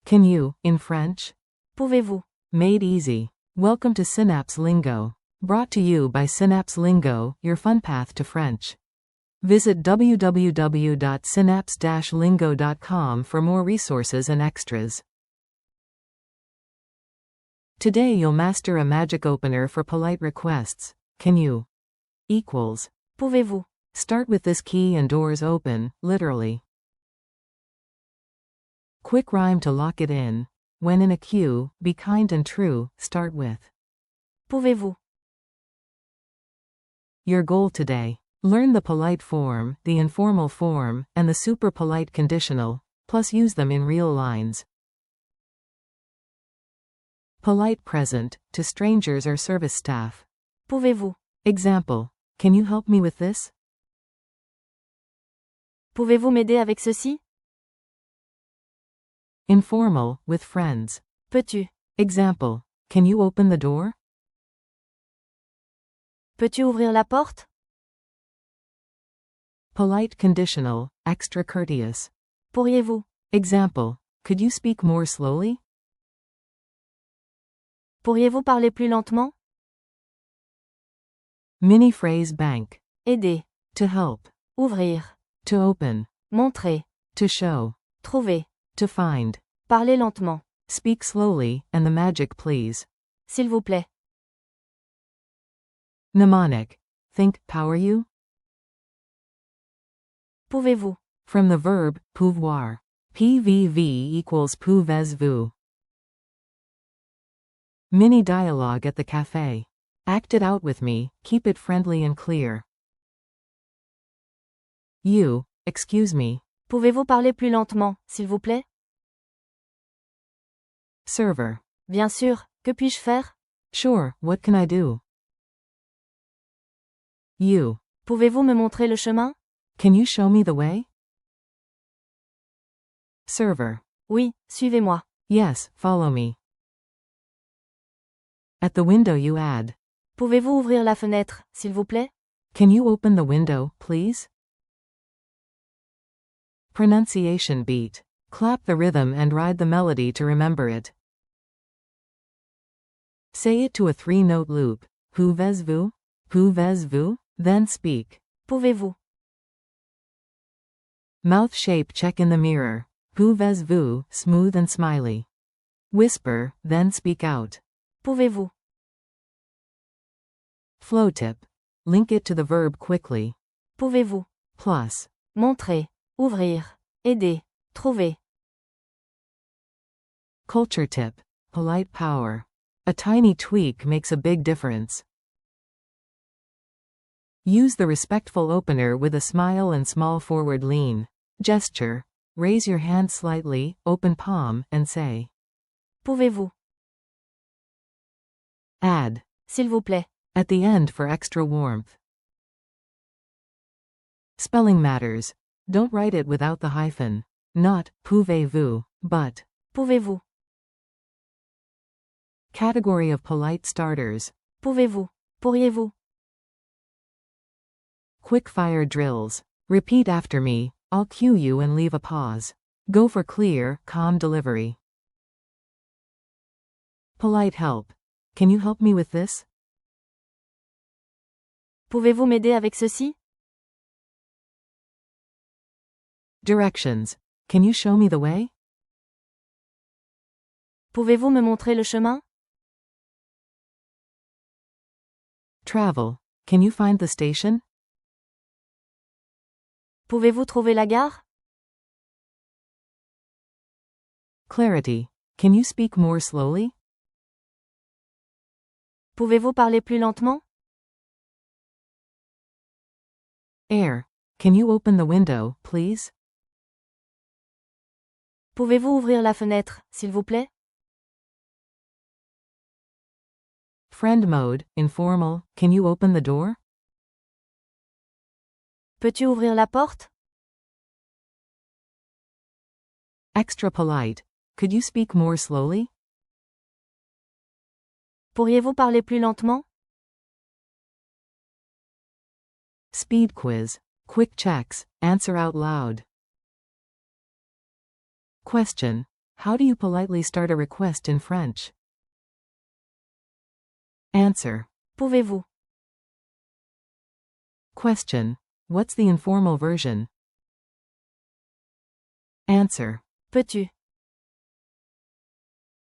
Can you, in French? Pouvez-vous? Made easy. Welcome to Synapse Lingo. Brought to you by Synapse Lingo, your fun path to French. Visit www.synapse-lingo.com for more resources and extras. Today you'll master a magic opener for polite requests. Can you? Equals. Pouvez-vous? Start with this key and doors open, literally. Quick rhyme to lock it in. When in a queue, be kind and true, start with. Pouvez-vous? Your goal today. Learn the polite form, the informal form, and the super polite conditional, plus use them in real lines. Polite present, to strangers or service staff. Pouvez-vous? Example. Can you help me with this? Pouvez-vous m'aider avec ceci? Informal, with friends. Peux-tu? Example. Can you open the door? Peux-tu ouvrir la porte? Polite conditional, extra courteous. Pourriez-vous? Example. Could you speak more slowly? Pourriez-vous parler plus lentement? Mini phrase bank. Aider. To help. Ouvrir. To open. Montrer. To show. Trouver. To find. Parler lentement. Speak slowly, and the magic please. S'il vous plaît. Mnemonic. Think, power you? Pouvez-vous? From the verb, pouvoir. PVV equals pouvez-vous. Mini dialogue at the cafe. Act it out with me, keep it friendly and clear. You, excuse me. Pouvez-vous parler plus lentement, s'il vous plaît? Server. Bien sûr, que puis-je faire? Sure, what can I do? You. Pouvez-vous me montrer le chemin? Can you show me the way? Server. Oui, suivez-moi. Yes, follow me. At the window you add. Pouvez-vous ouvrir la fenêtre, s'il vous plaît? Can you open the window, please? Pronunciation beat. Clap the rhythm and ride the melody to remember it. Say it to a three-note loop. Pouvez-vous? Pouvez-vous? Then speak. Pouvez-vous? Mouth shape check in the mirror. Pouvez-vous? Smooth and smiley. Whisper, then speak out. Pouvez-vous? Flow tip. Link it to the verb quickly. Pouvez-vous? Plus. Montrer. Ouvrir. Aider. Trouver. Culture tip. Polite power. A tiny tweak makes a big difference. Use the respectful opener with a smile and small forward lean. Gesture. Raise your hand slightly, open palm, and say. Pouvez-vous? Add. S'il vous plaît. At the end for extra warmth. Spelling matters. Don't write it without the hyphen. Not, pouvez-vous, but. Pouvez-vous? Category of polite starters. Pouvez-vous? Pourriez-vous? Quick fire drills. Repeat after me, I'll cue you and leave a pause. Go for clear, calm delivery. Polite help. Can you help me with this? Pouvez-vous m'aider avec ceci? Directions. Can you show me the way? Pouvez-vous me montrer le chemin? Travel. Can you find the station? Pouvez-vous trouver la gare? Clarity. Can you speak more slowly? Pouvez-vous parler plus lentement? Air. Can you open the window, please? Pouvez-vous ouvrir la fenêtre, s'il vous plaît? Friend mode, informal. Can you open the door? Peux-tu ouvrir la porte? Extra polite. Could you speak more slowly? Pourriez-vous parler plus lentement? Speed quiz. Quick checks. Answer out loud. Question. How do you politely start a request in French? Answer. Pouvez-vous? Question. What's the informal version? Answer. Peux-tu?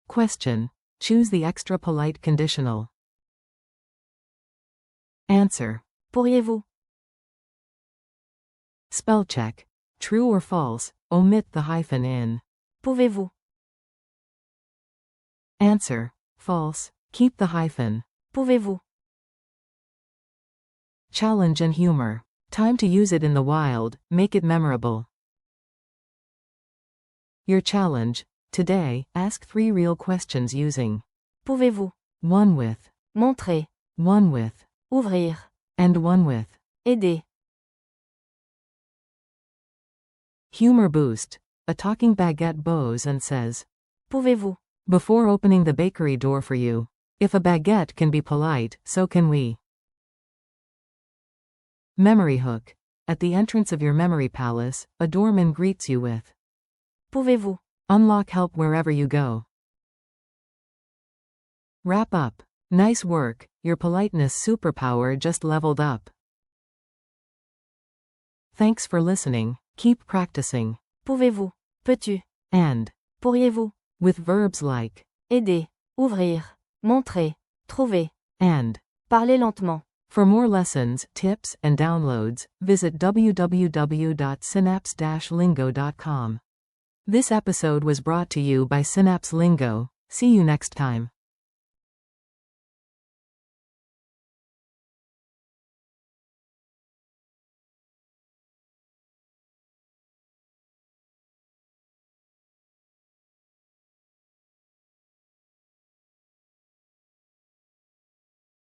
Question. Choose the extra polite conditional. Answer. Pourriez-vous? Spell check. True or false, omit the hyphen in. Pouvez-vous? Answer. False. Keep the hyphen. Pouvez-vous? Challenge and humor. Time to use it in the wild, make it memorable. Your challenge. Today, ask 3 real questions using Pouvez-vous? one with, Montrer. one with, Ouvrir. and one with. Aider. Humor boost. A talking baguette bows and says, Pouvez-vous? before opening the bakery door for you. If a baguette can be polite, so can we. Memory hook. At the entrance of your memory palace, a doorman greets you with, Pouvez-vous? unlock help wherever you go. Wrap up. Nice work, your politeness superpower just leveled up. Thanks for listening, keep practicing. Pouvez-vous? Peux-tu? And, Pourriez-vous? with verbs like, Aider. Ouvrir. Montrer. Trouver. and. Parler lentement. For more lessons, tips, and downloads, visit www.synapse-lingo.com. This episode was brought to you by Synapse Lingo. See you next time.